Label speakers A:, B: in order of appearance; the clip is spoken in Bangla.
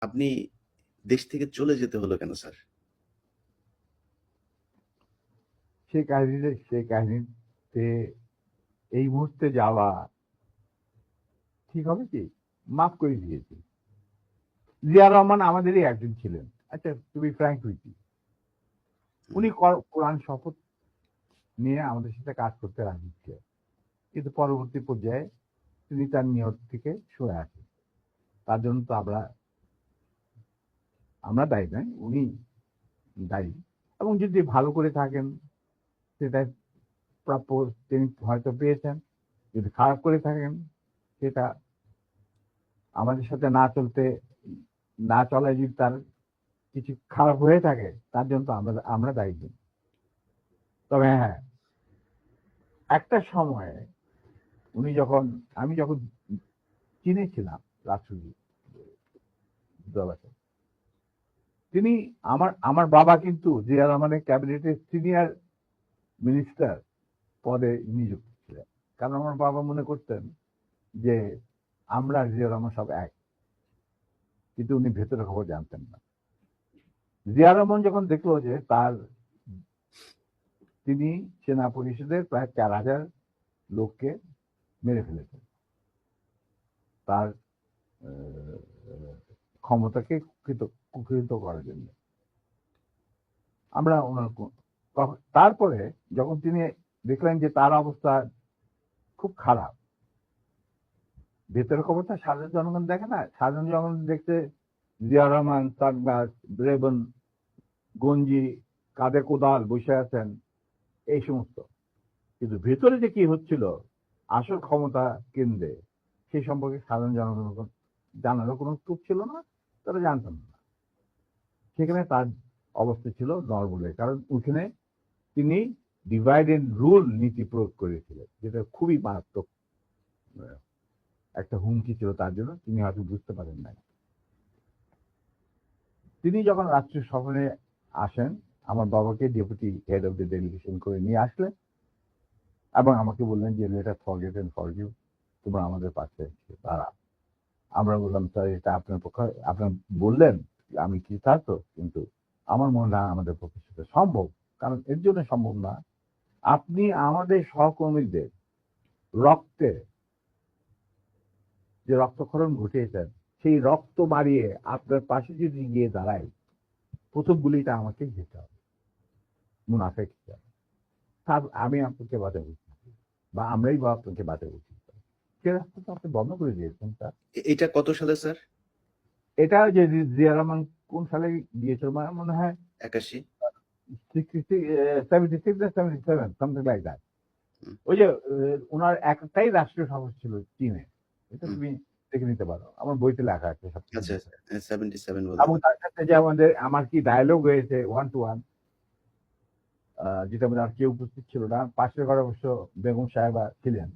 A: আপনি দেশ থেকে চলে যেতে হলো কেন স্যার?
B: সে কাহিনীতে এই মুহূর্তে যাওয়া ঠিক হবে কি? মাফ করে দিয়েছি। জিয়া রহমান আমাদেরই একজন ছিলেন। আচ্ছা, to be frank with you, উনি কোরআন শপথ নিয়ে আমাদের সাথে কাজ করতে রাজি ছিলেন, কিন্তু পরবর্তী পর্যায়ে তিনি তার নিয়ত থেকে সরে আসেন। তার জন্য তো আমরা দায়ী নয়, উনি দায়ী। এবং যদি ভালো করে থাকেন সেটা প্রাপ্য তিনি হয়তো পেয়েছেন, যদি খারাপ করে থাকেন সেটা আমাদের সাথে না চলায় যদি তার কিছু খারাপ হয়ে থাকে তার জন্য তো আমরা দায়ী নই। তবে হ্যাঁ, একটা সময়ে আমি যখন চীনে ছিলাম রাষ্ট্রদূত, তিনি আমার বাবা কিন্তু জিয়া রহমানের ক্যাবিনেটের সিনিয়র মিনিস্টার পদে নিযুক্ত ছিলেন। কারণ আমার বাবা মনে করতেন যে আমরা জিয়া রহমান সব এক, কিন্তু উনি ভেতরে খবর জানতেন না। জিয়া রহমান যখন দেখলো যে তিনি সেনা পরিষদের প্রায় 4,000 লোককে মেরে ফেলেছেন, তার ক্ষমতাকে কুক্ষিগত করার জন্য, আমরা তারপরে যখন তিনি দেখলেন যে তার অবস্থা খুব খারাপ, ভেতরের খবরটা সাধারণ জনগণ দেখে না। সাধারণ জনগণ দেখতে জিয়া রহমান সাকবাস রেবন গঞ্জি কাঁধে কোদাল বসে আছেন, এই সমস্ত। কিন্তু ভেতরে যে কি হচ্ছিল আসল ক্ষমতা কেন্দ্রে, সেই সম্পর্কে সাধারণ জনগণ জানারও কোনো সুযোগ ছিল না, তারা জানতেন না। সেখানে তার অবস্থা ছিল নরবলে, কারণ ওখানে তিনি ডিভাইড এন্ড রুল নীতি প্রয়োগ করেছিলেন, যেটা খুবই মারাত্মক একটা হুমকি ছিল তার জন্য। তিনি হয়তো বুঝতে পারেন নাই। তিনি যখন রাষ্ট্রীয় সফরে আসেন, আমার বাবাকে deputy head of the delegation করে নিয়ে আসলেন এবং আমাকে বললেন যে লেট ফরগেট এন্ড ফরগিভ, তোমরা আমাদের পাশে দাঁড়া। আমরা বললাম, স্যার এটা আপনার পক্ষে, আপনার বললেন আমি কি কৃতার্থ, কিন্তু আমার মনে হয় আমাদের পক্ষে সেটা সম্ভব। কারণ এর জন্য সম্ভব না, আপনি আমাদের সহকর্মীদের রক্তে যে রক্তক্ষরণ ঘটিয়েছেন, সেই রক্ত মারিয়ে আপনার পাশে যদি গিয়ে দাঁড়াই, প্রথম গুলিটা আমাকে যেতে হবে, মুনাফেক হিসাবে। আমি আপনাকে বাঁচাবো, বা আমরাই বা আপনাকে বাঁচাবো, সে রাস্তা তো আপনি বন্ধ করে দিয়েছেন স্যার।
A: এটা কত সালে স্যার?
B: এটা যে জিয়া রহমান কোন সালে দিয়েছিল মনে হয়
A: 81?
B: 76 না 77, সামথিং লাইক দ্যাট। ওই যে ওনার একটাই রাষ্ট্রীয় সফর ছিল চীনে, এটা তুমি দেখে নিতে পারো, আমার বইতে লেখা আছে সব।
A: আচ্ছা, 77
B: এবং তার সাথে যে আমার কি ডায়লগ হয়েছে 1 to 1, যেটা আর কেউ উপস্থিত ছিল না, পাশের ঘরে অবশ্য বেগম সাহেবা ছিলেন।